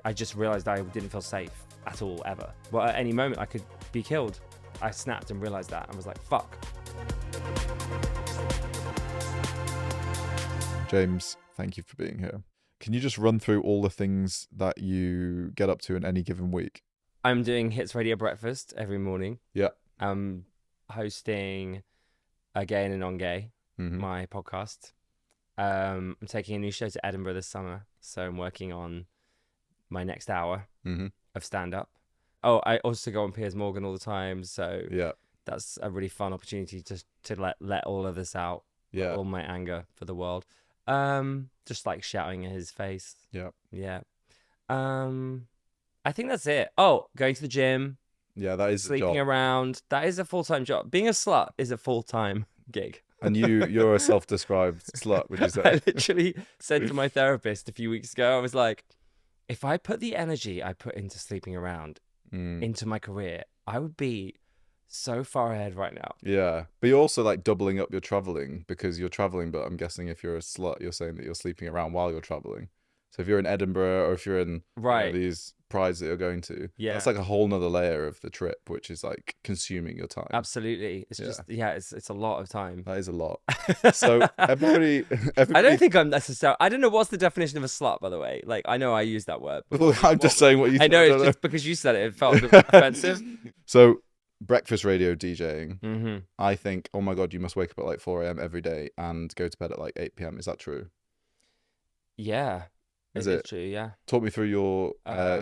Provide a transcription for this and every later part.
I just realized I didn't feel safe at all, ever. Well, at any moment I could be killed. I snapped and realized that and was like, fuck. James, thank you for being here. Can you just run through all the things that you get up to in any given week? I'm doing Hits Radio Breakfast every morning. Yeah. I'm hosting A Gay and a Non-Gay, my podcast. I'm taking a new show to Edinburgh this summer, so I'm working on my next hour of stand-up. Oh, I also go on Piers Morgan all the time, so yeah, that's a really fun opportunity to let all of this out, all my anger for the world. Just like shouting in his face. Yeah. I think that's it. Oh, going to the gym. Yeah, that is sleeping around. That is a full-time job. Being a slut is a full-time gig. And you're a self-described slut, would you say? I literally said to my therapist a few weeks ago, I was like, if I put the energy I put into sleeping around into my career, I would be so far ahead right now. Yeah, but you're also like doubling up your traveling because you're traveling, but I'm guessing if you're a slut, you're saying that you're sleeping around while you're traveling. So if you're in Edinburgh or if you're in these prides that you're going to, that's like a whole nother layer of the trip, which is like consuming your time. Absolutely. It's just, it's a lot of time. That is a lot. So everybody I don't think I'm necessarily, I don't know what's the definition of a slut, by the way. Like, I know I use that word. Well, I'm just saying what you said. I know, it's just because you said it felt a bit offensive. So breakfast radio DJing, I think, oh my God, you must wake up at like 4 a.m. every day and go to bed at like 8 p.m. Is that true? Yeah. Is it true? Yeah. Talk me through your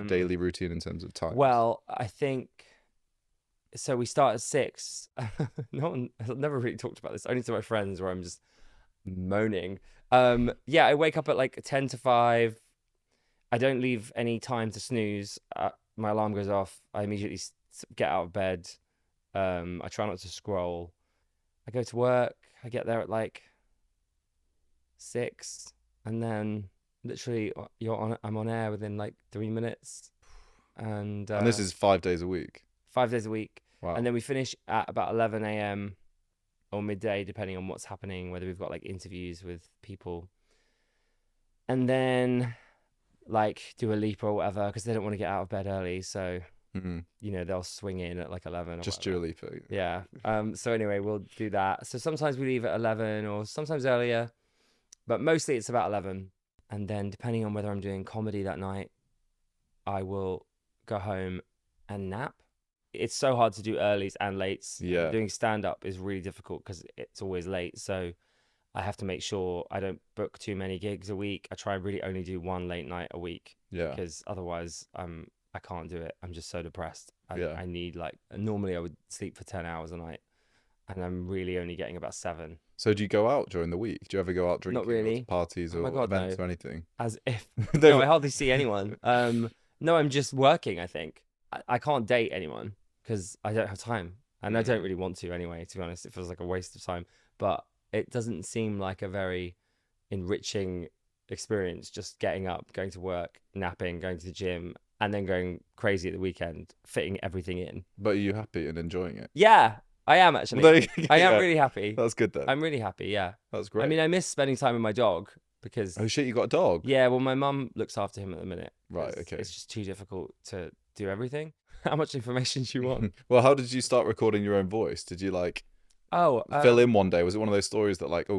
daily routine in terms of time. Well, I think so. We start at 6. I've never really talked about this, only to my friends, where I'm just moaning. I wake up at like 10 to 5. I don't leave any time to snooze. My alarm goes off. I immediately get out of bed. I try not to scroll. I go to work. I get there at like 6, and then literally I'm on air within like 3 minutes. And this is 5 days a week. 5 days a week. Wow. And then we finish at about 11 a.m. or midday, depending on what's happening, whether we've got like interviews with people. And then like do a leap or whatever, because they don't want to get out of bed early. So, they'll swing in at like 11 or just whatever. do a leap. Yeah. So anyway, we'll do that. So sometimes we leave at 11 or sometimes earlier, but mostly it's about 11. And then depending on whether I'm doing comedy that night, I will go home and nap. It's so hard to do earlies and lates. Yeah. Doing stand-up is really difficult because it's always late. So I have to make sure I don't book too many gigs a week. I try and really only do one late night a week. Yeah. Because otherwise I can't do it. I'm just so depressed. I need normally I would sleep for 10 hours a night, and I'm really only getting about 7. So do you go out during the week? Do you ever go out drinking? Not really. Or to parties or events or anything? As if. No, I hardly see anyone. No, I'm just working, I think. I can't date anyone because I don't have time. And I don't really want to anyway, to be honest. It feels like a waste of time. But it doesn't seem like a very enriching experience, just getting up, going to work, napping, going to the gym, and then going crazy at the weekend, fitting everything in. But are you happy and enjoying it? Yeah. I am actually. I am really happy. That's good then. I'm really happy, yeah. That's great. I mean, I miss spending time with my dog because... Oh shit, you got a dog? Yeah, well, my mum looks after him at the minute. Right, okay. It's just too difficult to do everything. How much information do you want? Well, how did you start recording your own voice? Did you fill in one day? Was it one of those stories that like,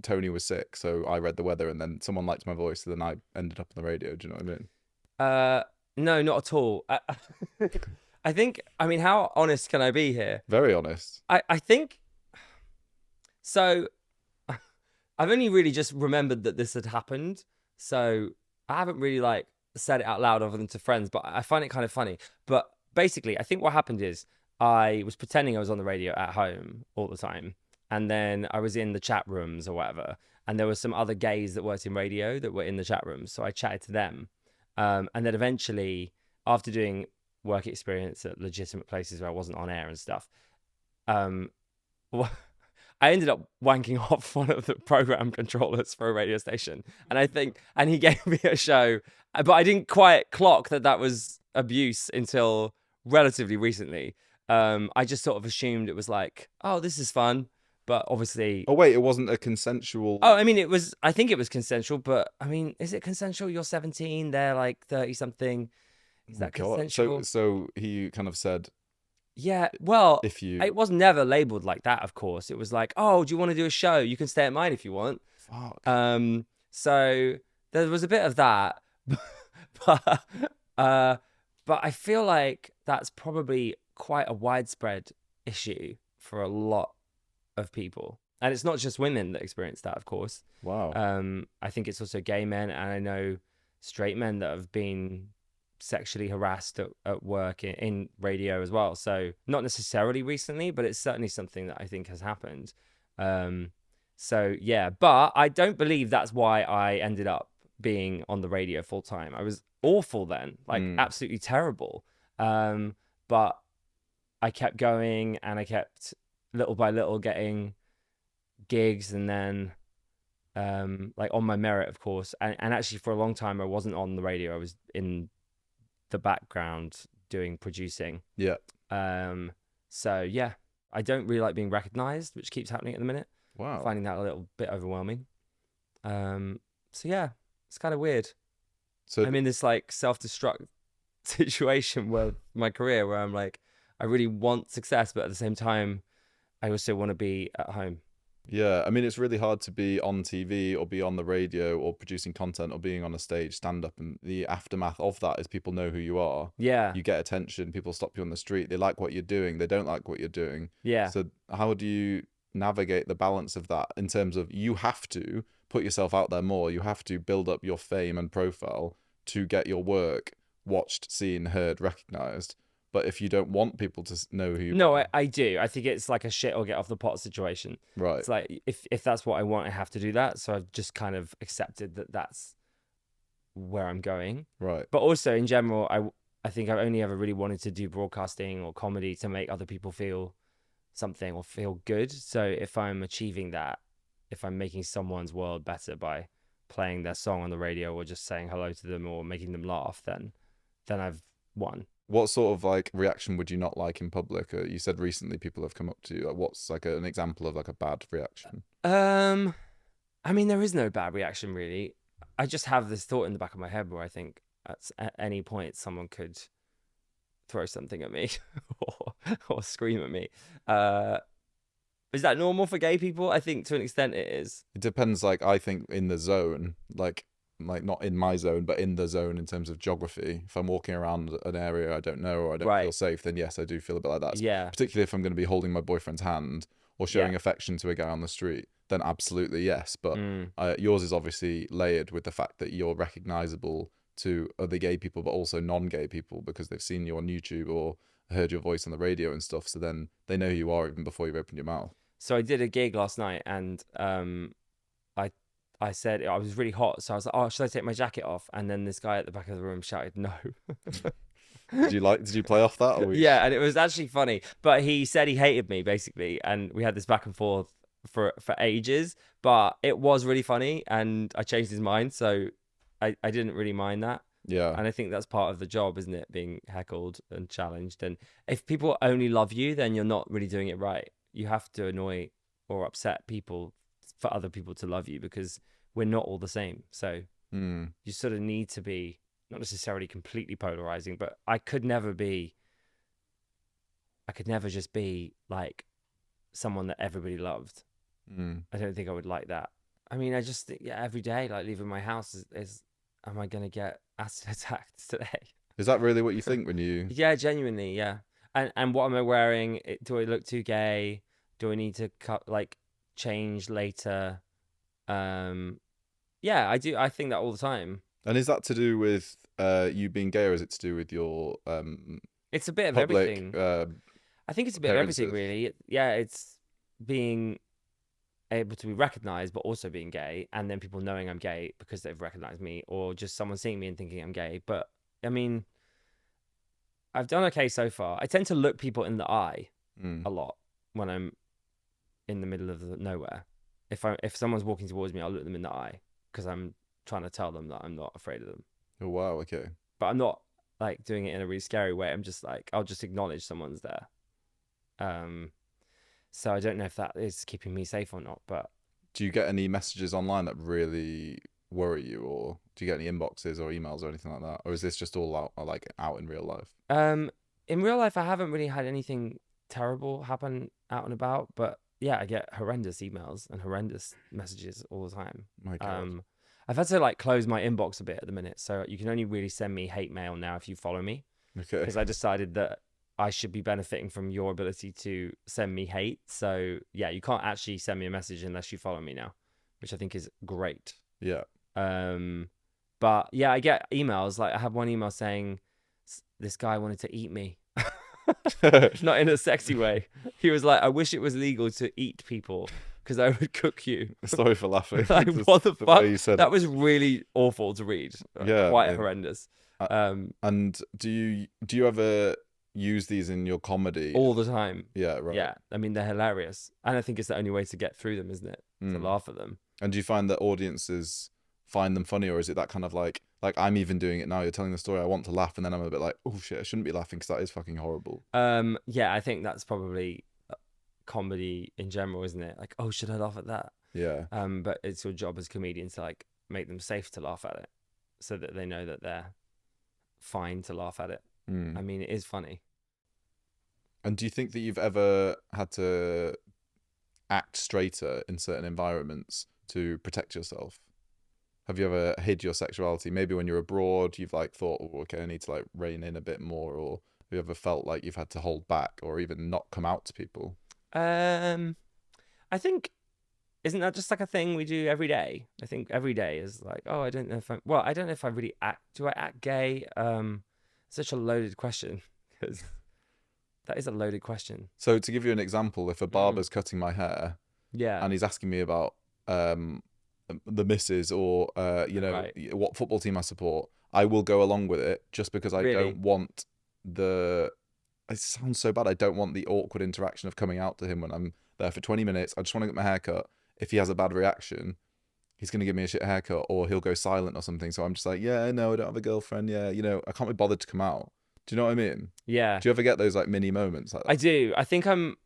Tony was sick, so I read the weather and then someone liked my voice, so then I ended up on the radio? Do you know what I mean? No, not at all. I mean, how honest can I be here? Very honest. I think, so I've only really just remembered that this had happened. So I haven't really said it out loud other than to friends, but I find it kind of funny. But basically, I think what happened is I was pretending I was on the radio at home all the time. And then I was in the chat rooms or whatever. And there were some other gays that worked in radio that were in the chat rooms. So I chatted to them. And then eventually, after doing work experience at legitimate places where I wasn't on air and stuff, I ended up wanking off one of the program controllers for a radio station. And he gave me a show, but I didn't quite clock that was abuse until relatively recently. I just sort of assumed it was like, oh, this is fun. But obviously... Oh, wait, it wasn't a consensual... Oh, I mean, I think it was consensual, but I mean, is it consensual? You're 17, they're like 30-something. Is that consensual? So he kind of said... Yeah, well, if you... it was never labeled like that, of course. It was like, oh, do you want to do a show? You can stay at mine if you want. Fuck. So there was a bit of that. but I feel like that's probably quite a widespread issue for a lot of people. And it's not just women that experience that, of course. Wow. I think it's also gay men, and I know straight men that have been sexually harassed at work in radio as well. So not necessarily recently, but it's certainly something that I think has happened. So yeah, but I don't believe that's why I ended up being on the radio full time. I was awful then, like absolutely terrible. But I kept going, and I kept little by little getting gigs, and then like on my merit, of course. And actually for a long time I wasn't on the radio. I was in the background doing producing. Yeah. So yeah, I don't really like being recognized, which keeps happening at the minute. Wow. Finding that a little bit overwhelming. So yeah, it's kind of weird. So I'm in this like self-destruct situation with my career where I'm like, I really want success, but at the same time I also want to be at home. Yeah, I mean, it's really hard to be on TV or be on the radio or producing content or being on a stage, stand up, and the aftermath of that is people know who you are. Yeah. You get attention, people stop you on the street, they like what you're doing, they don't like what you're doing. Yeah. So how do you navigate the balance of that in terms of you have to put yourself out there more, you have to build up your fame and profile to get your work watched, seen, heard, recognized? But if you don't want people to know who you are... I do. I think it's like a shit or get off the pot situation. Right. It's like, if that's what I want, I have to do that. So I've just kind of accepted that that's where I'm going. Right. But also, in general, I think I've only ever really wanted to do broadcasting or comedy to make other people feel something or feel good. So if I'm achieving that, if I'm making someone's world better by playing their song on the radio or just saying hello to them or making them laugh, then I've won. What sort of like reaction would you not like in public? You said recently people have come up to you. Like, what's like an example of like a bad reaction? I mean, there is no bad reaction really. I just have this thought in the back of my head where I think at any point someone could throw something at me or scream at me. Is that normal for gay people? I think to an extent it is. It depends. Like, I think in the zone, like not in my zone, but in the zone in terms of geography. If I'm walking around an area I don't know or I don't feel safe, then yes, I do feel a bit like that. Yeah. Particularly if I'm going to be holding my boyfriend's hand or showing affection to a guy on the street, then absolutely yes. But yours is obviously layered with the fact that you're recognizable to other gay people, but also non-gay people because they've seen you on YouTube or heard your voice on the radio and stuff. So then they know who you are even before you've opened your mouth. So I did a gig last night and I said I was really hot, so I was like, "Oh, should I take my jacket off?" And then this guy at the back of the room shouted, "No." Did you play off that? Or yeah, and it was actually funny. But he said he hated me basically, and we had this back and forth for ages. But it was really funny, and I changed his mind, so I didn't really mind that. Yeah. And I think that's part of the job, isn't it? Being heckled and challenged. And if people only love you, then you're not really doing it right. You have to annoy or upset people for other people to love you because we're not all the same. So you sort of need to be not necessarily completely polarizing, but I could never just be like someone that everybody loved. I don't think I would like that. I mean, I just think, every day, like leaving my house is am I going to get acid attacked today? Is that really what you think when you... Yeah, genuinely, yeah. And what am I wearing? Do I look too gay? Do I need to change later? Yeah, I do. I think that all the time. And is that to do with you being gay, or is it to do with your it's a bit of everything. I think it's a bit of everything, really. It's being able to be recognized, but also being gay, and then people knowing I'm gay because they've recognized me, or just someone seeing me and thinking I'm gay. But I mean, I've done okay so far. I tend to look people in the eye a lot when I'm in the middle of nowhere. If someone's walking towards me, I'll look them in the eye because I'm trying to tell them that I'm not afraid of them. Oh wow, okay. But I'm not like doing it in a really scary way. I'm just like, I'll just acknowledge someone's there. So I don't know if that is keeping me safe or not. But do you get any messages online that really worry you, or do you get any inboxes or emails or anything like that, or is this just all out in real life? In real life, I haven't really had anything terrible happen out and about, but yeah, I get horrendous emails and horrendous messages all the time. My God. I've had to like close my inbox a bit at the minute, so you can only really send me hate mail now if you follow me. Okay. Because I decided that I should be benefiting from your ability to send me hate. So yeah, you can't actually send me a message unless you follow me now, which I think is great. Yeah. But yeah, I get emails. Like I have one email saying this guy wanted to eat me. Not in a sexy way. He was like, I wish it was legal to eat people because I would cook you. Sorry for laughing. Like, what the fuck? You said that was really awful to read. Yeah, quite horrendous. And do you ever use these in your comedy? All the time. Yeah, right. Yeah, I mean they're hilarious, and I think it's the only way to get through them, isn't it? To laugh at them. And do you find that audiences find them funny, or is it that kind of like I'm even doing it now? You're telling the story, I want to laugh, and then I'm a bit like, oh shit, I shouldn't be laughing because that is fucking horrible. Yeah, I think that's probably comedy in general, isn't it? Like, oh, should I laugh at that? Yeah. But it's your job as comedians to like make them safe to laugh at it, so that they know that they're fine to laugh at it. I mean, it is funny. And do you think that you've ever had to act straighter in certain environments to protect yourself? Have you ever hid your sexuality? Maybe when you're abroad, you've like thought, oh, okay, I need to like rein in a bit more, or have you ever felt like you've had to hold back or even not come out to people? I think, isn't that just like a thing we do every day? I think every day is like, oh, I don't know if I really act. Do I act gay? Such a loaded question, because that is a loaded question. So to give you an example, if a barber's cutting my hair, yeah, and he's asking me about the missus or what football team I support, I will go along with it just because I don't want it sounds so bad. I don't want the awkward interaction of coming out to him when I'm there for 20 minutes. I just want to get my hair cut. If he has a bad reaction, he's going to give me a shit haircut, or he'll go silent or something. So I'm just like, yeah, no, I don't have a girlfriend. Yeah, I can't be bothered to come out. Do you know what I mean? Yeah. Do you ever get those like mini moments like that? I do. I think I'm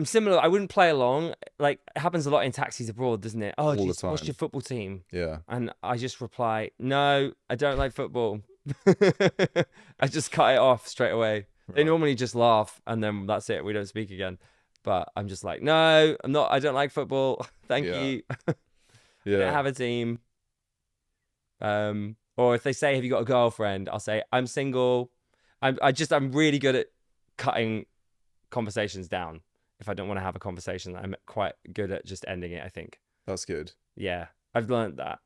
similar. I wouldn't play along. Like, it happens a lot in taxis abroad, doesn't it? Oh, all the time. What's your football team? Yeah. And I just reply, no, I don't like football. I just cut it off straight away. Right. They normally just laugh and then that's it. We don't speak again. But I'm just like, no, I'm not. I don't like football. Thank you. Yeah. I don't have a team. Or if they say, have you got a girlfriend? I'll say, I'm single. I'm really good at cutting conversations down. If I don't want to have a conversation, I'm quite good at just ending it, I think. That's good. Yeah, I've learned that.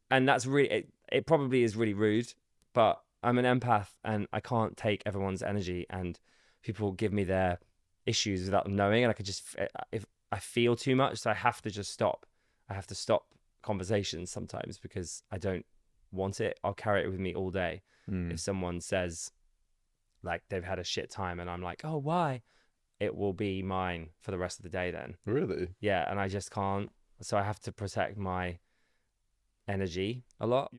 And that's really, it probably is really rude, but I'm an empath and I can't take everyone's energy, and people give me their issues without them knowing, and I could just, if I feel too much, so I have to just stop. I have to stop conversations sometimes because I don't want it. I'll carry it with me all day. If someone says like they've had a shit time and I'm like, oh, why? It will be mine for the rest of the day then. Really? Yeah, and I just can't. So I have to protect my energy a lot.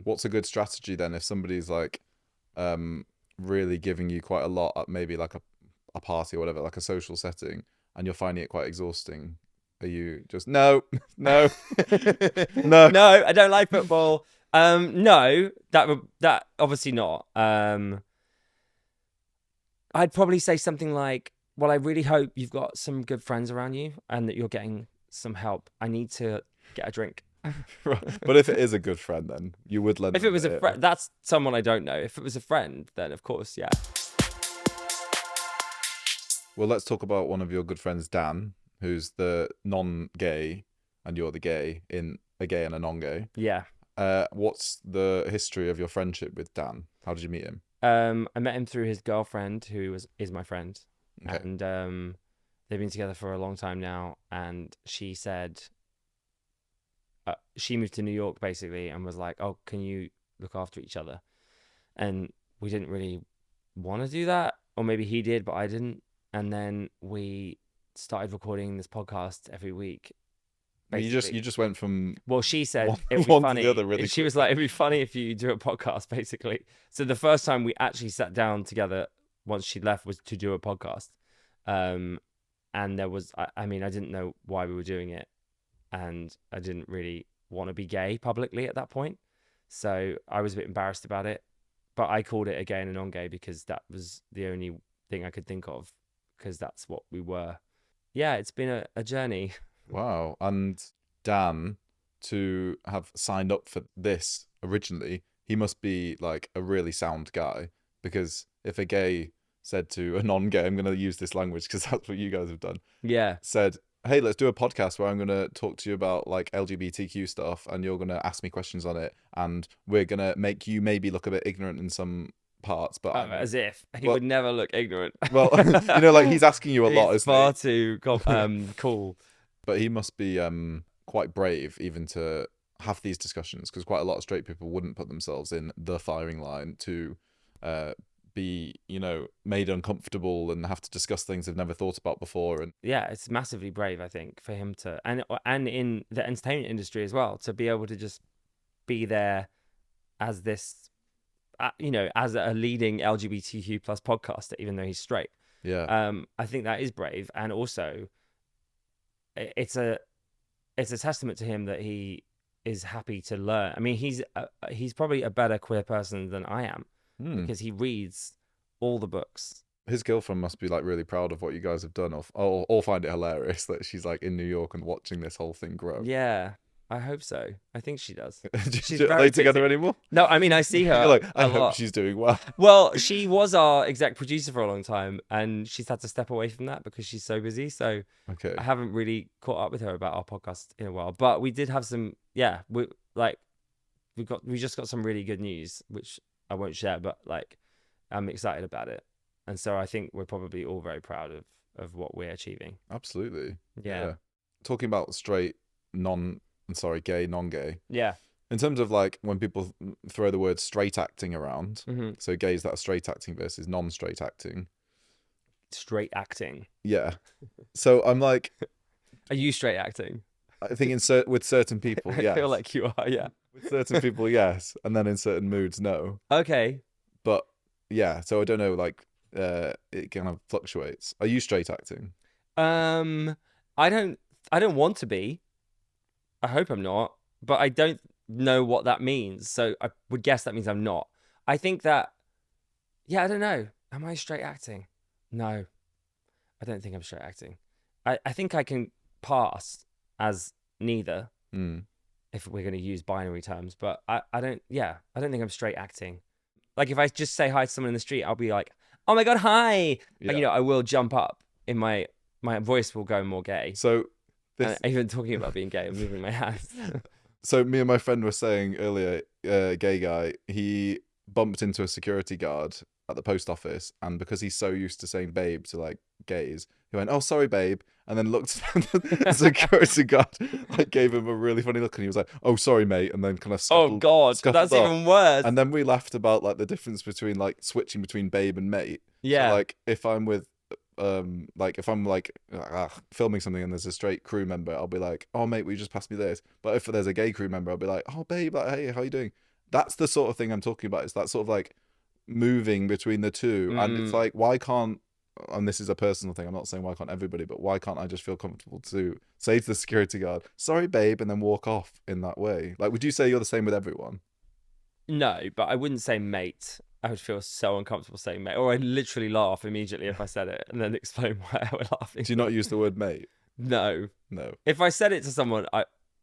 What's a good strategy then if somebody's like really giving you quite a lot at maybe like a party or whatever, like a social setting, and you're finding it quite exhausting? Are you just, no, no, no, no, I don't like football. No, that obviously not. I'd probably say something like, well, I really hope you've got some good friends around you and that you're getting some help. I need to get a drink. Right. But if it is a good friend, then you would lend. If it was a friend, that's someone I don't know. If it was a friend, then of course, yeah. Well, let's talk about one of your good friends, Dan, who's the non-gay and you're the gay in a gay and a non-gay. Yeah. What's the history of your friendship with Dan? How did you meet him? I met him through his girlfriend, who is my friend. Okay. And they've been together for a long time now. And she said she moved to New York basically and was like, oh, can you look after each other? And we didn't really want to do that, or maybe he did, but I didn't. And then we started recording this podcast every week. Basically. You just went from, well, she said it'd be funny. To the other really she was like, it'd be funny if you do a podcast, basically. So the first time we actually sat down together once she left was to do a podcast. And there was, I mean, I didn't know why we were doing it, and I didn't really want to be gay publicly at that point. So I was a bit embarrassed about it, but I called it a gay and a non-gay because that was the only thing I could think of, because that's what we were. Yeah, it's been a journey. Wow. And Dan, to have signed up for this originally, he must be like a really sound guy, because if a gay said to a non-gay, I'm going to use this language because that's what you guys have done. Yeah. Said, hey, let's do a podcast where I'm going to talk to you about like LGBTQ stuff, and you're going to ask me questions on it, and we're going to make you maybe look a bit ignorant in some parts, but as if he would never look ignorant. Well, you know, like he's asking you a lot, isn't far he? too cool. But he must be quite brave even to have these discussions, because quite a lot of straight people wouldn't put themselves in the firing line to be, you know, made uncomfortable and have to discuss things they've never thought about before. And yeah, it's massively brave, I think, for him to, and in the entertainment industry as well, to be able to just be there as this, you know, as a leading LGBTQ plus podcaster, even though he's straight. Yeah. I think that is brave, and also it's a testament to him that he is happy to learn. I mean, he's probably a better queer person than I am, because he reads all the books. His girlfriend must be like really proud of what you guys have done, or find it hilarious that she's like in New York and watching this whole thing grow. Yeah, I hope so. I think she does. She's are they together anymore? No, I mean, I see her. Like, I hope she's doing well. Well, she was our exec producer for a long time, and she's had to step away from that because she's so busy. So okay, I haven't really caught up with her about our podcast in a while. But we did have some, yeah, we just got some really good news, which I won't share, but like I'm excited about it. And so I think we're probably all very proud of what we're achieving. Absolutely. Yeah. Talking about straight, gay, non-gay. Yeah. In terms of like when people throw the word straight acting around, so gays that are straight acting versus non-straight acting. Straight acting. Yeah. So I'm like, are you straight acting? I think with certain people, yes. I feel like you are, yeah. With certain people, yes, and then in certain moods, no. Okay. But yeah, so I don't know, like it kind of fluctuates. Are you straight acting? I don't want to be. I hope I'm not, but I don't know what that means. So I would guess that means I'm not. I think that, yeah, I don't know. Am I straight acting? No, I don't think I'm straight acting. I think I can pass as neither, if we're going to use binary terms, but I don't think I'm straight acting. Like if I just say hi to someone in the street, I'll be like, oh my God, hi. Yeah. You know, I will jump up in my voice will go more gay. So even talking about being gay, I'm moving my hands. So me and my friend were saying earlier, gay guy, he bumped into a security guard at the post office, and because he's so used to saying babe to like gays, he went, oh sorry babe, and then looked at the security guard, like gave him a really funny look, and he was like, oh sorry mate, and then kind of oh God, that's off. Even worse. And then we laughed about like the difference between like switching between babe and mate. Yeah. So, like if I'm with like if I'm like filming something and there's a straight crew member, I'll be like, oh mate, will you just pass me this? But if there's a gay crew member, I'll be like, oh babe, like, hey, how you doing? That's the sort of thing I'm talking about. It's that sort of like moving between the two. And it's like, why can't, and this is a personal thing, I'm not saying why can't everybody, but why can't I just feel comfortable to say to the security guard, sorry babe, and then walk off in that way? Like, would you say you're the same with everyone? No, but I wouldn't say mate. I would feel so uncomfortable saying mate, or I'd literally laugh immediately if I said it and then explain why I was laughing. Do you not use the word mate? No. If I said it to someone,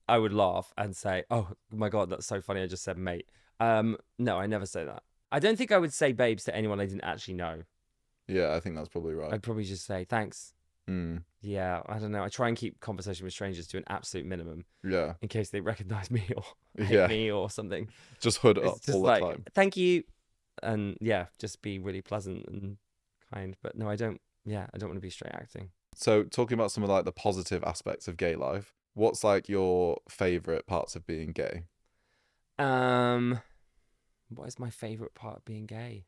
I would laugh and say, oh my God, that's so funny, I just said mate. No, I never say that. I don't think I would say babes to anyone I didn't actually know. Yeah, I think that's probably right. I'd probably just say thanks. Yeah, I don't know. I try and keep conversation with strangers to an absolute minimum. Yeah. In case they recognize me or hate me or something. Just hood up all the time. Thank you. And yeah, just be really pleasant and kind. But no, I don't want to be straight acting. So talking about some of like the positive aspects of gay life, what's like your favorite parts of being gay? What is my favorite part of being gay?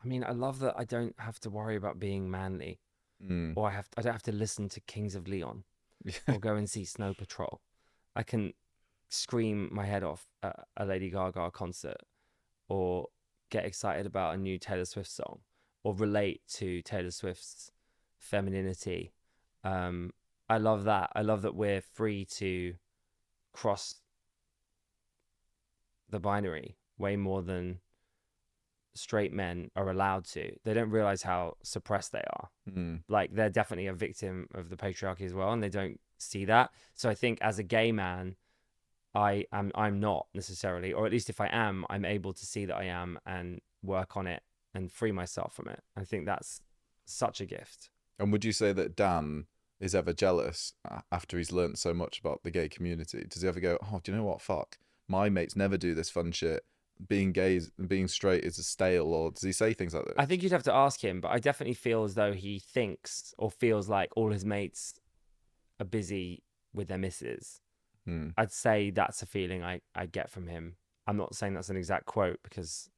I mean, I love that I don't have to worry about being manly, or I don't have to listen to Kings of Leon, or go and see Snow Patrol. I can scream my head off at a Lady Gaga concert, or get excited about a new Taylor Swift song, or relate to Taylor Swift's femininity, I love that. I love that we're free to cross the binary way more than straight men are allowed to. They don't realize how suppressed they are. Like, they're definitely a victim of the patriarchy as well, and they don't see that. So I think as a gay man, I'm not necessarily, or at least if I am, I'm able to see that I am and work on it and free myself from it. I think that's such a gift. And would you say that Dan is ever jealous after he's learned so much about the gay community? Does he ever go, oh, do you know what? Fuck, my mates never do this fun shit. Being gay, being straight is a stale, or does he say things like this? I think you'd have to ask him, but I definitely feel as though he thinks or feels like all his mates are busy with their misses. I'd say that's a feeling I get from him. I'm not saying that's an exact quote because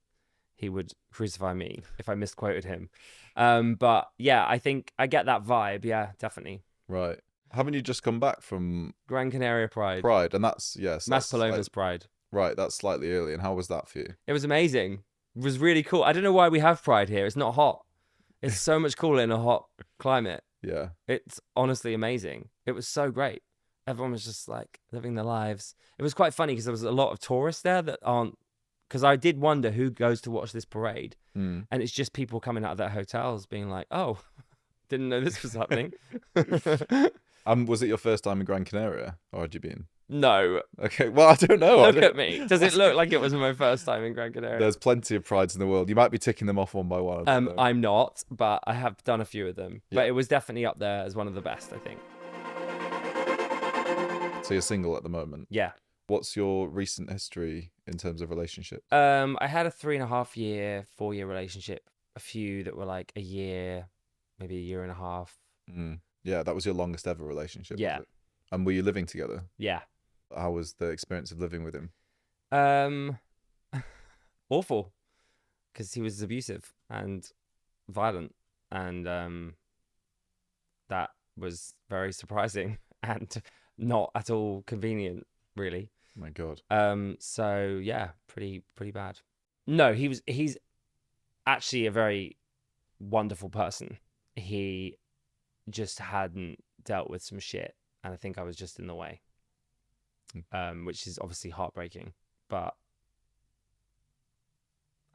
he would crucify me if I misquoted him. But yeah, I think I get that vibe. Yeah, definitely. Right. Haven't you just come back from Gran Canaria Pride? Pride, and that's, yes. Maspaloma's Pride. Right, that's slightly early. And how was that for you? It was amazing. It was really cool. I don't know why we have Pride here. It's not hot. It's so much cooler in a hot climate. Yeah. It's honestly amazing. It was so great. Everyone was just like living their lives. It was quite funny because there was a lot of tourists there that aren't, because I did wonder who goes to watch this parade. And it's just people coming out of their hotels being like, oh, didn't know this was happening. Was it your first time in Gran Canaria, or had you been? No. Okay, well, I don't know. Look at me. Does it look like it was my first time in Gran Canaria? There's plenty of prides in the world. You might be ticking them off one by one. I'm not, but I have done a few of them. Yeah. But it was definitely up there as one of the best, I think. So you're single at the moment? Yeah. What's your recent history in terms of relationship? I had a 3.5 year, 4 year relationship. A few that were like a year, maybe a year and a half. Yeah, that was your longest ever relationship. Yeah. Was it? And were you living together? Yeah. How was the experience of living with him? Awful, because he was abusive and violent, and that was very surprising and not at all convenient, really. Oh my God. So yeah, pretty bad. No, he's actually a very wonderful person. He just hadn't dealt with some shit, and I think I was just in the way. Which is obviously heartbreaking, but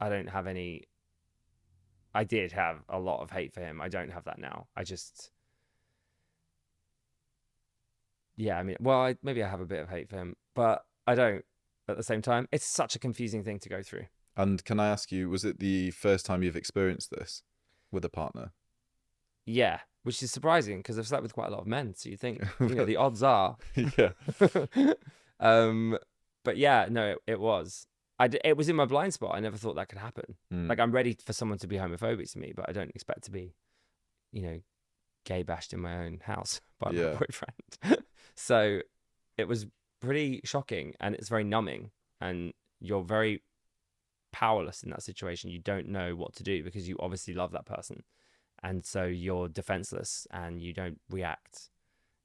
I don't have any. I did have a lot of hate for him. I don't have that now. I just, yeah, I mean, well, maybe I have a bit of hate for him, but I don't at the same time. It's such a confusing thing to go through. And can I ask you, was it the first time you've experienced this with a partner? Yeah, which is surprising because I've slept with quite a lot of men, so you think, the odds are. Yeah. But yeah, no, it was. It was in my blind spot. I never thought that could happen. Like, I'm ready for someone to be homophobic to me, but I don't expect to be, gay bashed in my own house by my boyfriend. So it was pretty shocking, and it's very numbing, and you're very powerless in that situation. You don't know what to do because you obviously love that person. And so you're defenseless and you don't react.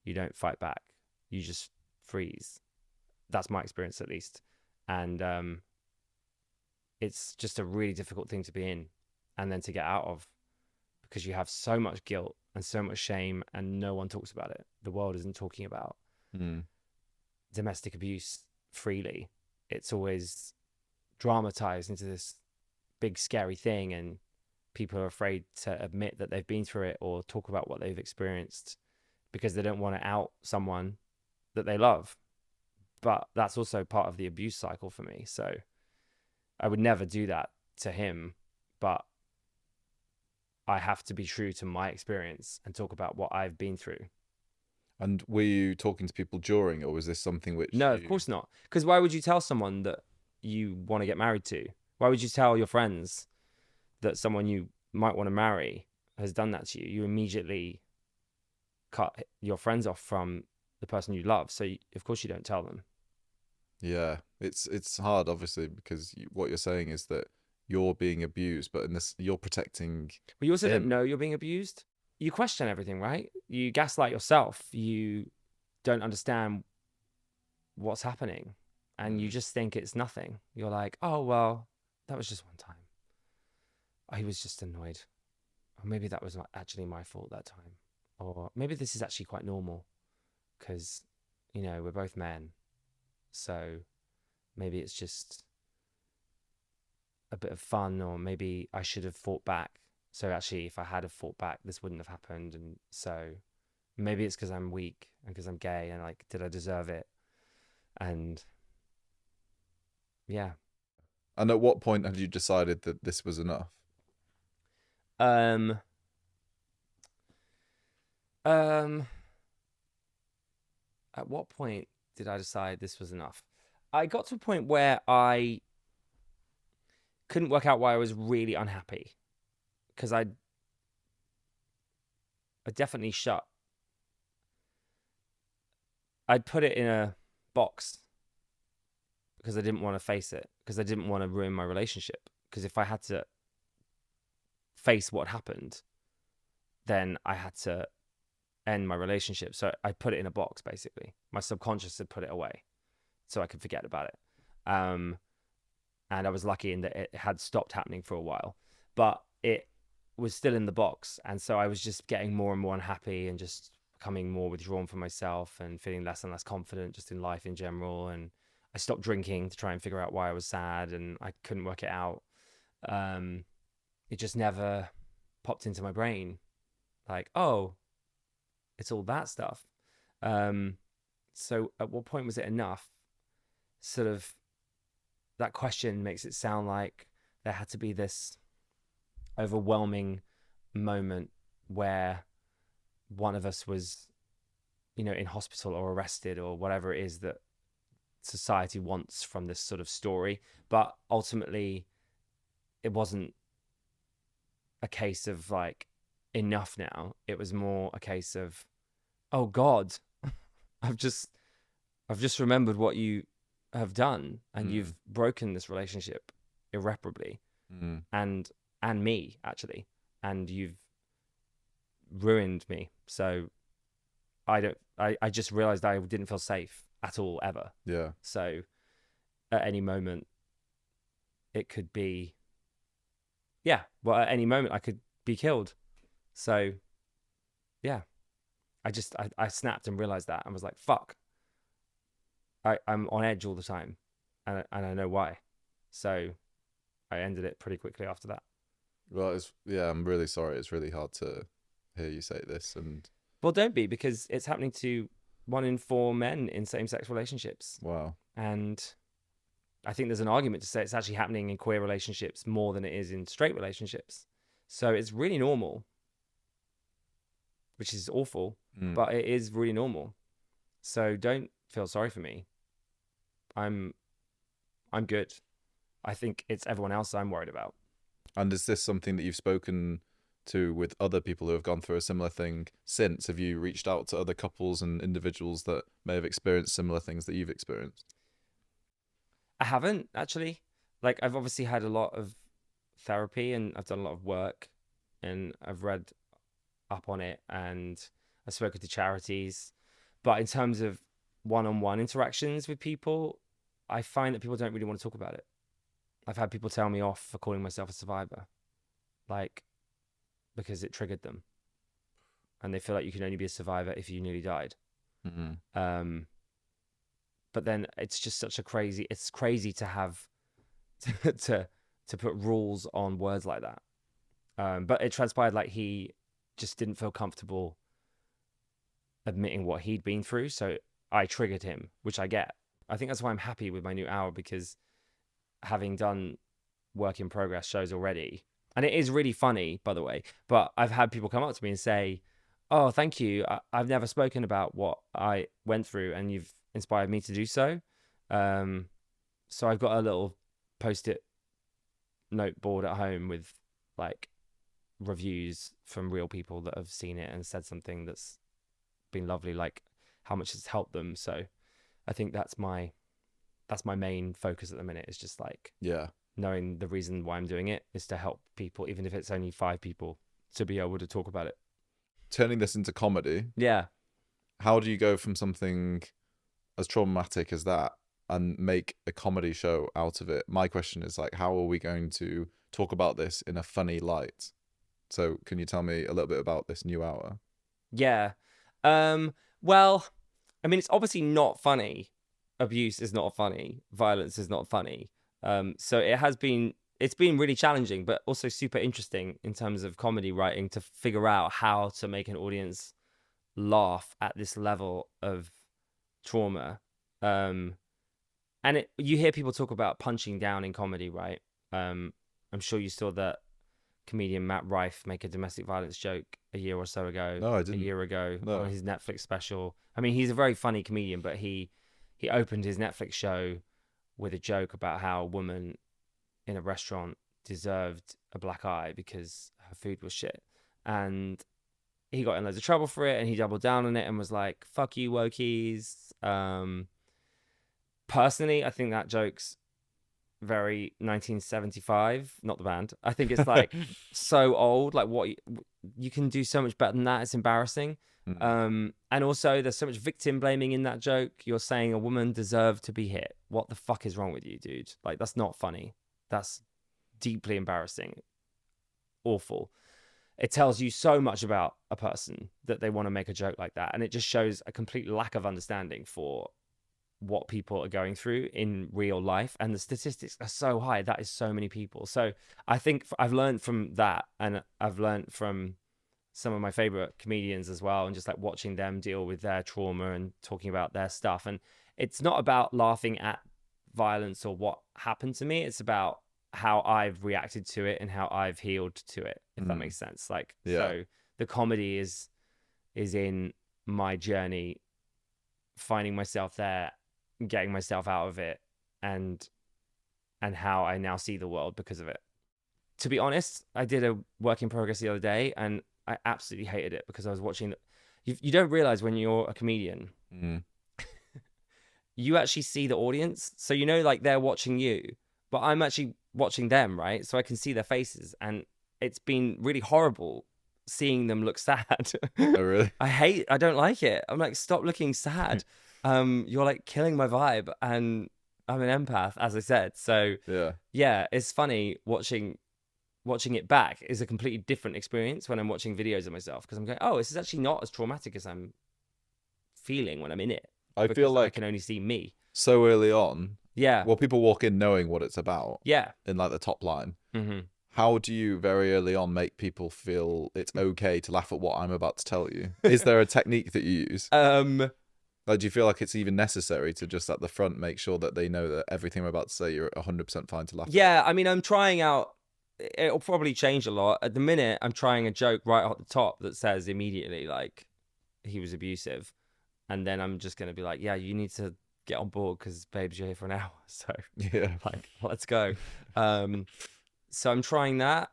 You don't fight back. You just freeze. That's my experience, at least. And it's just a really difficult thing to be in and then to get out of, because you have so much guilt and so much shame and no one talks about it. The world isn't talking about domestic abuse freely. It's always dramatized into this big, scary thing, and people are afraid to admit that they've been through it or talk about what they've experienced because they don't want to out someone that they love. But that's also part of the abuse cycle for me. So I would never do that to him, but I have to be true to my experience and talk about what I've been through. And were you talking to people during, or was this something which... No, of course not. Because why would you tell someone that you want to get married to? Why would you tell your friends that someone you might want to marry has done that to you? You immediately cut your friends off from the person you love. So of course you don't tell them. Yeah, it's hard, obviously, because what you're saying is that you're being abused, but in this, you're protecting. But you also don't know you're being abused. You question everything, right? You gaslight yourself. You don't understand what's happening, and you just think it's nothing. You're like, oh, well, that was just one time. Oh, he was just annoyed. Or maybe that was not actually my fault that time. Or maybe this is actually quite normal because, you know, we're both men. So maybe it's just a bit of fun, or maybe I should have fought back. So actually, if I had have fought back, this wouldn't have happened. And so maybe it's because I'm weak and because I'm gay, and like, did I deserve it? And yeah. And at what point had you decided that this was enough? Um, at what point did I decide this was enough? I got to a point where I couldn't work out why I was really unhappy, because I definitely shut. I'd put it in a box because I didn't want to face it, because I didn't want to ruin my relationship. Because if I had to face what happened, then I had to end my relationship. So I put it in a box, basically. My subconscious had put it away so I could forget about it. And I was lucky in that it had stopped happening for a while, but it was still in the box. And so I was just getting more and more unhappy and just becoming more withdrawn from myself and feeling less and less confident just in life in general. And I stopped drinking to try and figure out why I was sad, and I couldn't work it out. It just never popped into my brain. Like, oh, it's all that stuff. So at what point was it enough? Sort of, that question makes it sound like there had to be this overwhelming moment where one of us was, you know, in hospital or arrested or whatever it is that society wants from this sort of story. But ultimately, it wasn't a case of like, enough now. It was more a case of, oh God, I've just remembered what you have done, and you've broken this relationship irreparably, and me actually, and you've ruined me. So I just realized I didn't feel safe at all ever. Yeah. So at any moment it could be, yeah, well, at any moment I could be killed. So yeah, I snapped and realized that, and was like, fuck, I'm on edge all the time, and I know why. So I ended it pretty quickly after that. Well, I'm really sorry. It's really hard to hear you say this. And well, don't be, because it's happening to 1 in 4 men in same-sex relationships. Wow. And I think there's an argument to say it's actually happening in queer relationships more than it is in straight relationships. So it's really normal, which is awful, but it is really normal. So don't feel sorry for me. I'm good. I think it's everyone else I'm worried about. And is this something that you've spoken to with other people who have gone through a similar thing since? Have you reached out to other couples and individuals that may have experienced similar things that you've experienced? I haven't, actually. Like, I've obviously had a lot of therapy, and I've done a lot of work, and I've read up on it, and I've spoken to charities. But in terms of one-on-one interactions with people, I find that people don't really want to talk about it. I've had people tell me off for calling myself a survivor, like, because it triggered them, and they feel like you can only be a survivor if you nearly died. But then it's just such a crazy. It's crazy to have to put rules on words like that. But it transpired like he just didn't feel comfortable admitting what he'd been through, so I triggered him, which I get. I think that's why I'm happy with my new hour, because having done work in progress shows already, and it is really funny, by the way, but I've had people come up to me and say, oh, thank you, I've never spoken about what I went through, and you've inspired me to do so. So I've got a little post-it note board at home with like reviews from real people that have seen it and said something that's been lovely, like how much it's helped them. So I think that's my main focus at the minute, is just like, yeah, knowing the reason why I'm doing it is to help people, even if it's only 5 people, to be able to talk about it. Turning this into comedy. Yeah. How do you go from something as traumatic as that and make a comedy show out of it? My question is, like, how are we going to talk about this in a funny light? So can you tell me a little bit about this new hour? Yeah. Well, I mean, it's obviously not funny. Abuse is not funny. Violence is not funny. So it's been really challenging, but also super interesting in terms of comedy writing to figure out how to make an audience laugh at this level of trauma. And you hear people talk about punching down in comedy, right? I'm sure you saw that comedian Matt Rife make a domestic violence joke a year or so ago. No, I didn't. A year ago No. on his Netflix special. I mean, he's a very funny comedian, but he opened his Netflix show with a joke about how a woman in a restaurant deserved a black eye because her food was shit. And he got in loads of trouble for it, and he doubled down on it and was like, fuck you, wokies. Personally, I think that joke's very 1975, not the band. I think it's like so old. Like, what you can do so much better than that. It's embarrassing. And also there's so much victim blaming in that joke. You're saying a woman deserved to be hit. What the fuck is wrong with you, dude? Like, that's not funny. That's deeply embarrassing. Awful. It tells you so much about a person that they want to make a joke like that, and it just shows a complete lack of understanding for what people are going through in real life. And the statistics are so high. That is so many people. So I think I've learned from that, and I've learned from some of my favorite comedians as well, and just like watching them deal with their trauma and talking about their stuff. And it's not about laughing at violence or what happened to me. It's about how I've reacted to it and how I've healed to it, if that makes sense. Like, so the comedy is in my journey, finding myself there, getting myself out of it, and how I now see the world because of it. To be honest, I did a work in progress the other day, and I absolutely hated it because I was watching. You don't realize when you're a comedian, you actually see the audience. So you know, like, they're watching you, but I'm actually watching them, right? So I can see their faces, and it's been really horrible seeing them look sad. Oh, really? I don't like it. I'm like, stop looking sad. You're like killing my vibe, and I'm an empath, as I said. So yeah, it's funny watching it back is a completely different experience when I'm watching videos of myself, because I'm going, oh, this is actually not as traumatic as I'm feeling when I'm in it. I feel like I can only see me so early on. Yeah. Well, people walk in knowing what it's about. Yeah. In like the top line. Mm-hmm. How do you very early on make people feel it's okay to laugh at what I'm about to tell you? Is there a technique that you use? Like, do you feel like it's even necessary to just at the front make sure that they know that everything I'm about to say you're 100% fine to laugh at? Yeah, I mean, I'm trying out. It'll probably change a lot. At the minute, I'm trying a joke right at the top that says immediately, like, he was abusive. And then I'm just going to be like, yeah, you need to get on board because, babes, you're here for an hour. So, yeah, like, let's go. So I'm trying that,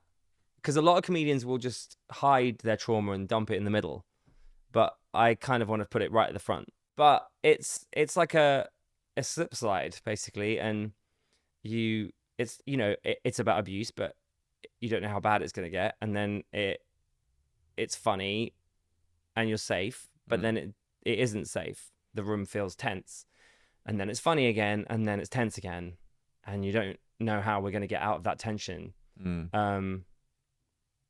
because a lot of comedians will just hide their trauma and dump it in the middle. But I kind of want to put it right at the front. But it's like a slip slide, basically. And it's about abuse, but you don't know how bad it's going to get. And then it's funny and you're safe, but then it isn't safe. The room feels tense. And then it's funny again, and then it's tense again. And you don't know how we're going to get out of that tension.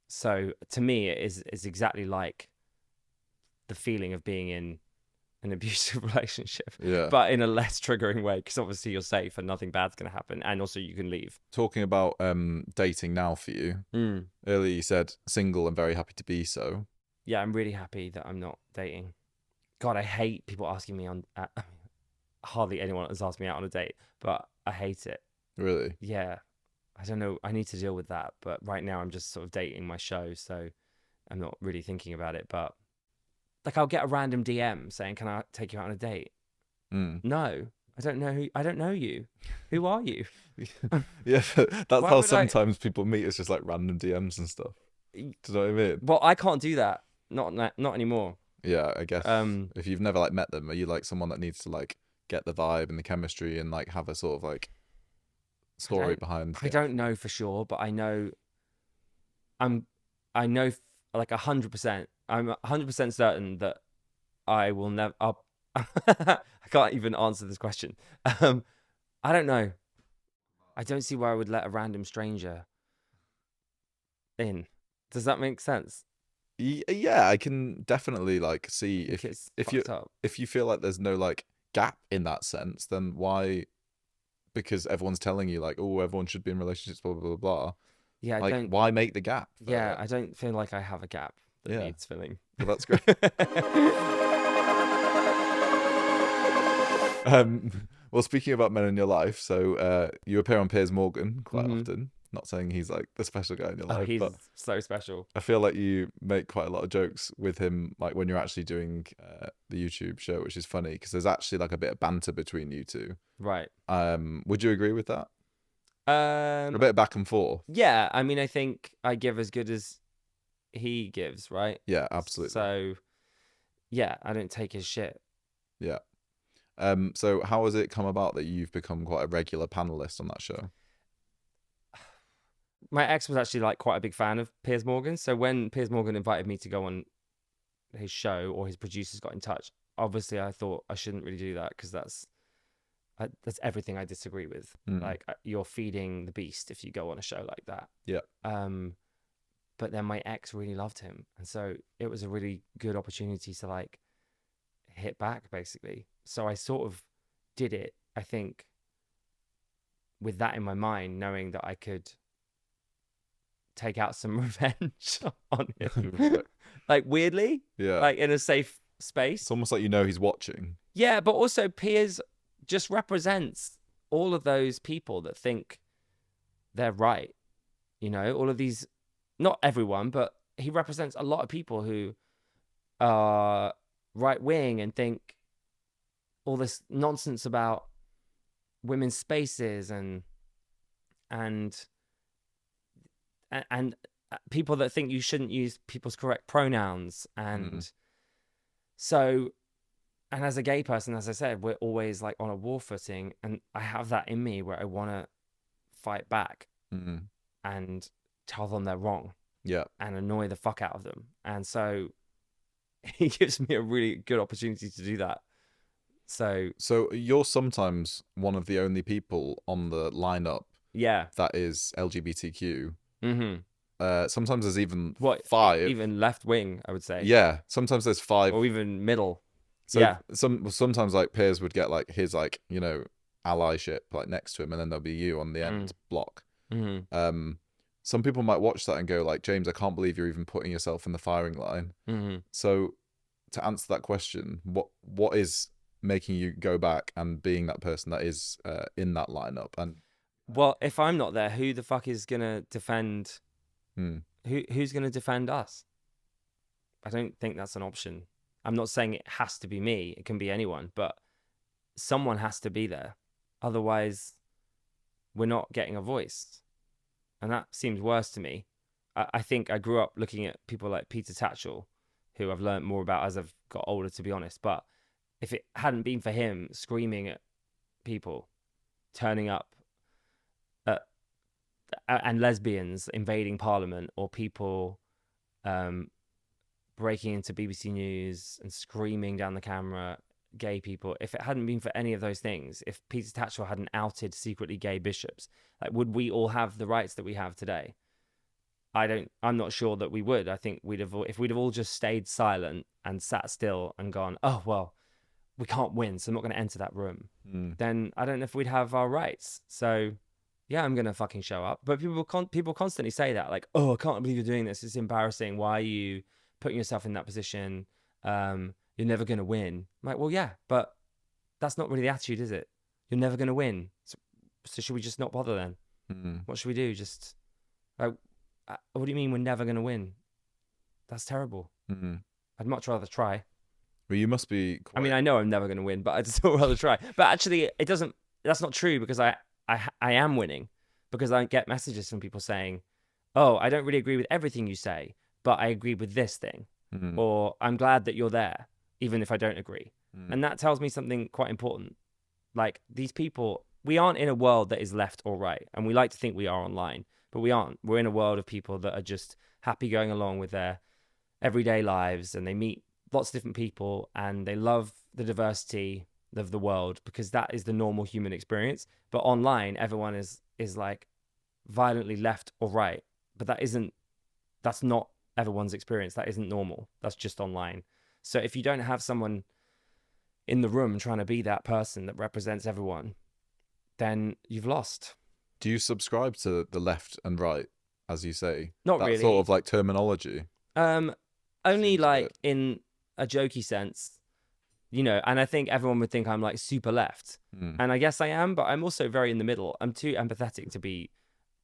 So to me, it is exactly like the feeling of being in an abusive relationship, but in a less triggering way, because obviously you're safe and nothing bad's going to happen, and also you can leave. Talking about dating now for you, earlier you said single and very happy to be so. Yeah, I'm really happy that I'm not dating. God, I hate people asking me on. Hardly anyone has asked me out on a date, but I hate it. Really? Yeah, I don't know. I need to deal with that, but right now I'm just sort of dating my show, so I'm not really thinking about it. But like, I'll get a random DM saying, "Can I take you out on a date?" No, I don't know. I don't know you. Who are you? Yeah, that's how sometimes people meet. It's just like random DMs and stuff. Do you know what I mean? Well, I can't do that. Not anymore. Yeah, I guess. If you've never like met them, are you like someone that needs to like get the vibe and the chemistry and like have a sort of like story behind? I don't know for sure, but I know. I know like 100%. I'm 100% certain that I will never. I can't even answer this question. I don't know. I don't see why I would let a random stranger in. Does that make sense? Yeah, I can definitely like see if you feel like there's no like gap in that sense, then why? Because everyone's telling you like, oh, everyone should be in relationships, blah blah blah blah. Yeah, I Like, don't. why make the gap Yeah, further? I don't feel like I have a gap that Yeah, needs filling. well, that's great. Well, speaking about men in your life, so you appear on Piers Morgan quite often. Not saying he's like the special guy in your Oh, life, he's but so special. I feel like you make quite a lot of jokes with him, like when you're actually doing the YouTube show, which is funny because there's actually like a bit of banter between you two. Right. Would you agree with that? A bit of back and forth. Yeah, I mean, I think I give as good as he gives, right? Yeah, absolutely. So, yeah, I don't take his shit. Yeah. So how has it come about that you've become quite a regular panelist on that show? My ex was actually like quite a big fan of Piers Morgan. So when Piers Morgan invited me to go on his show, or his producers got in touch, obviously I thought I shouldn't really do that because that's everything I disagree with. Like, you're feeding the beast if you go on a show like that. Yeah. But then my ex really loved him, and so it was a really good opportunity to like hit back, basically. So I sort of did it, I think, with that in my mind, knowing that I could take out some revenge on him. Like, weirdly, Yeah, like in a safe space. it's almost like you know he's watching. Yeah, but also Piers just represents all of those people that think they're right. You know, all of these, not everyone, but he represents a lot of people who are right wing and think all this nonsense about women's spaces and people that think you shouldn't use people's correct pronouns. And so, and as a gay person, as I said, we're always like on a war footing, and I have that in me where I want to fight back and tell them they're wrong. Yeah. And annoy the fuck out of them. And so he gives me a really good opportunity to do that. So you're sometimes one of the only people on the lineup that is LGBTQ. Sometimes there's even 5. Even left wing, I would say. Yeah. Sometimes there's 5. Or even middle. So yeah. Sometimes like Piers would get like his like, you know, allyship like next to him, and then there'll be you on the end block. Some people might watch that and go like, James, I can't believe you're even putting yourself in the firing line. So to answer that question, what is making you go back and being that person that is in that lineup? And well, if I'm not there, who the fuck is gonna defend? Who's gonna defend us? I don't think that's an option. I'm not saying it has to be me. It can be anyone, but someone has to be there. Otherwise, we're not getting a voice. And that seems worse to me. I think I grew up looking at people like Peter Tatchell, who I've learned more about as I've got older, to be honest. But if it hadn't been for him screaming at people, turning up, and lesbians invading Parliament, or people breaking into BBC News and screaming down the camera, gay people, if it hadn't been for any of those things, if Peter Tatchell hadn't outed secretly gay bishops, like, would we all have the rights that we have today? I'm not sure that we would. I think if we'd have all just stayed silent and sat still and gone, oh, well, we can't win, so I'm not going to enter that room, then I don't know if we'd have our rights. So yeah, I'm going to fucking show up. But people constantly say that, like, oh, I can't believe you're doing this. It's embarrassing. Why are you putting yourself in that position? You're never going to win. I'm like, well, yeah, but that's not really the attitude, is it? You're never going to win. So should we just not bother then? What should we do? Just, like, what do you mean we're never going to win? That's terrible. I'd much rather try. Well, you must be I mean, I know I'm never going to win, but I'd still rather try. But actually, that's not true, because I am winning, because I get messages from people saying, oh, I don't really agree with everything you say, but I agree with this thing. Or I'm glad that you're there, even if I don't agree. And that tells me something quite important. Like, these people, we aren't in a world that is left or right. And we like to think we are online, but we aren't. We're in a world of people that are just happy going along with their everyday lives, and they meet lots of different people, and they love the diversity of the world, because that is the normal human experience. But online, everyone is like violently left or right. But that's not everyone's experience. That isn't normal. That's just online. So if you don't have someone in the room trying to be that person that represents everyone, then you've lost. Do you subscribe to the left and right, as you say? Not that really. Sort of like terminology. Only like in a jokey sense, you know. And I think everyone would think I'm like super left, and I guess I am, but I'm also very in the middle. I'm too empathetic to be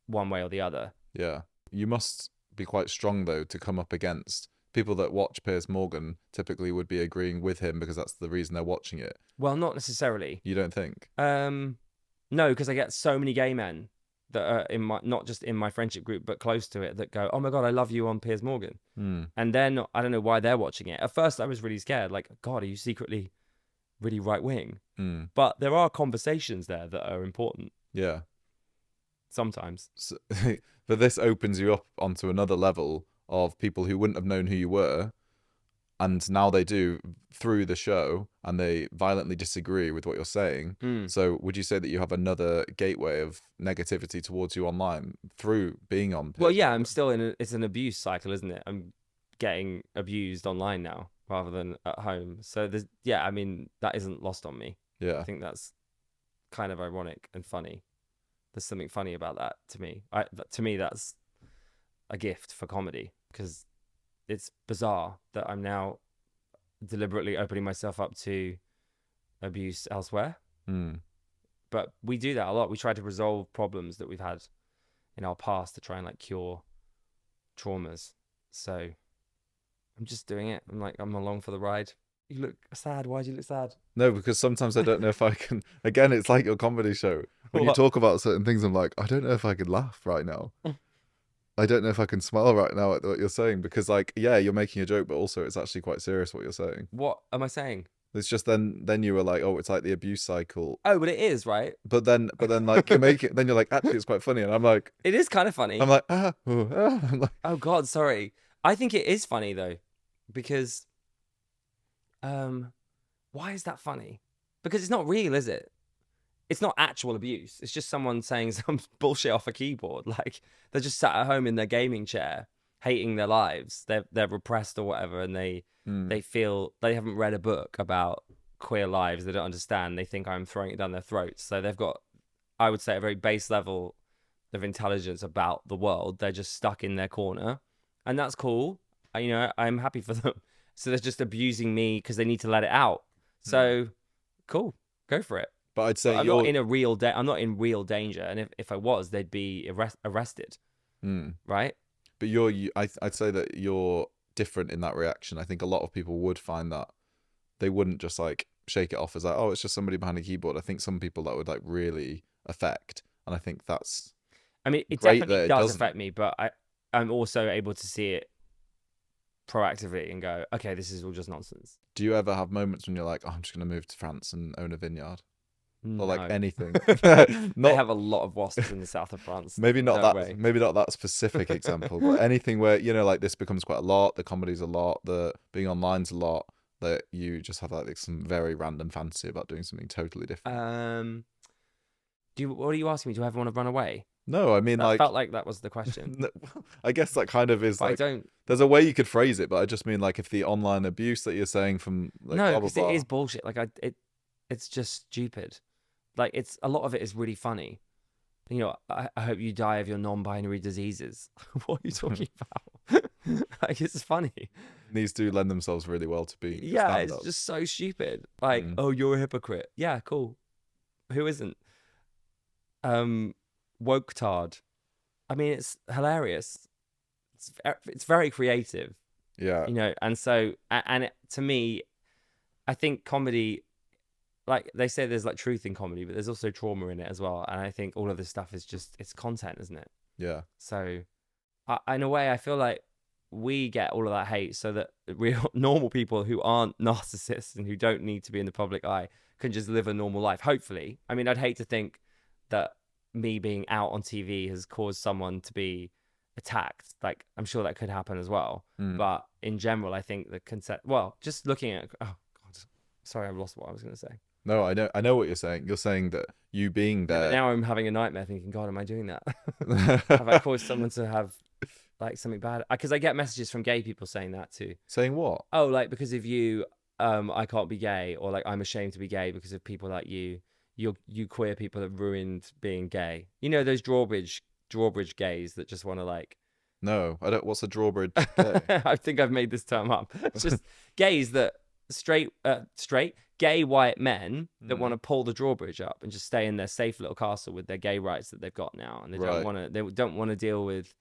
one way or the other. Yeah, you must be quite strong though to come up against people that watch Piers Morgan. Typically, would be agreeing with him because that's the reason they're watching it. Well, not necessarily. You don't think? No, because I get so many gay men that are in my, not just in my friendship group, but close to it, that go, "Oh my God, I love you" on Piers Morgan. And then I don't know why they're watching it. At first, I was really scared. Like, God, are you secretly really right wing? But there are conversations there that are important. Yeah. Sometimes. So, but this opens you up onto another level of people who wouldn't have known who you were, and now they do through the show, and they violently disagree with what you're saying. So would you say that you have another gateway of negativity towards you online through being on Piers Well, yeah, Morgan? I'm still it's an abuse cycle, isn't it? I'm getting abused online now rather than at home. So there's, yeah, I mean, that isn't lost on me. Yeah. I think that's kind of ironic and funny. There's something funny about that to me. To me, that's a gift for comedy, because it's bizarre that I'm now deliberately opening myself up to abuse elsewhere. But we do that a lot. We try to resolve problems that we've had in our past to try and like cure traumas. So I'm just doing it. I'm along for the ride. You look sad. Why do you look sad? No, because sometimes I don't know if I can. Again, it's like your comedy show. When you talk about certain things, I'm like, I don't know if I can laugh right now. I don't know if I can smile right now at what you're saying, because, like, yeah, you're making a joke, but also it's actually quite serious what you're saying. What am I saying? It's just then you were like, oh, it's like the abuse cycle. Oh, but it is, right? But then like you make it, then you're like, actually, it's quite funny, and I'm like, it is kind of funny. I'm like, I'm like, oh God, sorry. I think it is funny though, because, why is that funny? Because it's not real, is it? It's not actual abuse. It's just someone saying some bullshit off a keyboard. Like, they're just sat at home in their gaming chair, hating their lives. They're repressed or whatever, and they feel they haven't read a book about queer lives. They don't understand. They think I'm throwing it down their throats. So they've got, I would say, a very base level of intelligence about the world. They're just stuck in their corner, and that's cool. I'm happy for them. So they're just abusing me because they need to let it out. So cool, go for it. But I'd say I'm not in I'm not in real danger, and if I was, they'd be arrested, right? But I'd say that you're different in that reaction. I think a lot of people would find that they wouldn't just like shake it off as like, oh, it's just somebody behind a keyboard. I think some people that would like really affect, and I think that's. I mean, it definitely does affect me, but I'm also able to see it proactively and go, okay, this is all just nonsense. Do you ever have moments when you're like, oh, I'm just going to move to France and own a vineyard? No. Or like anything? They have a lot of wasps in the south of France. Maybe not that specific example, but anything where, like this becomes quite a lot, the comedy's a lot, the being online's a lot, that you just have like some very random fantasy about doing something totally different. What are you asking me? Do I ever want to run away? No, I mean, that felt like that was the question. No, I guess that kind of is. But like, I don't. There's a way you could phrase it, but I just mean like if the online abuse that you're saying from like, no, because it is bullshit. Like it's just stupid. Like a lot of it is really funny. I hope you die of your non-binary diseases. What are you talking about? Like, it's funny. These do lend themselves really well to be. Yeah, it's just so stupid. Like, oh, you're a hypocrite. Yeah, cool. Who isn't? Woke tard. I mean, it's hilarious. It's very creative. Yeah. And so, to me, I think comedy, like they say, there's like truth in comedy, but there's also trauma in it as well. And I think all of this stuff is just, it's content, isn't it? Yeah. So, in a way, I feel like we get all of that hate so that real normal people who aren't narcissists and who don't need to be in the public eye can just live a normal life. Hopefully. I mean, I'd hate to think that me being out on TV has caused someone to be attacked. Like, I'm sure that could happen as well. But in general, I think the concept, well, just looking at, oh God, sorry, I've lost what I was going to say. No, I know what you're saying. You're saying that you being there. Now I'm having a nightmare thinking, God, am I doing that? Have I caused someone to have like something bad. Because I get messages from gay people saying that too. Saying what? Oh, like because of you, I can't be gay, or like I'm ashamed to be gay because of people like you. You queer people have ruined being gay. You know those drawbridge gays that just want to like. No, I don't. What's a drawbridge gay? I think I've made this term up. It's just gays that straight gay white men that want to pull the drawbridge up and just stay in their safe little castle with their gay rights that they've got now, and they don't want to deal with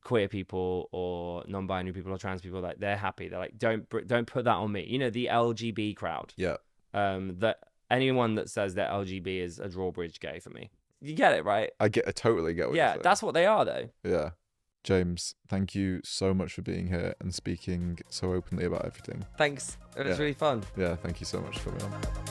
queer people or non-binary people or trans people. Like they're happy. They're like, don't put that on me. You know, the LGB crowd. Yeah. That anyone that says that LGB is a drawbridge gay for me. You get it, right? I totally get what you're saying. That's what they are, though. Yeah. James, thank you so much for being here and speaking so openly about everything. Thanks. It was really fun. Yeah, thank you so much for coming on.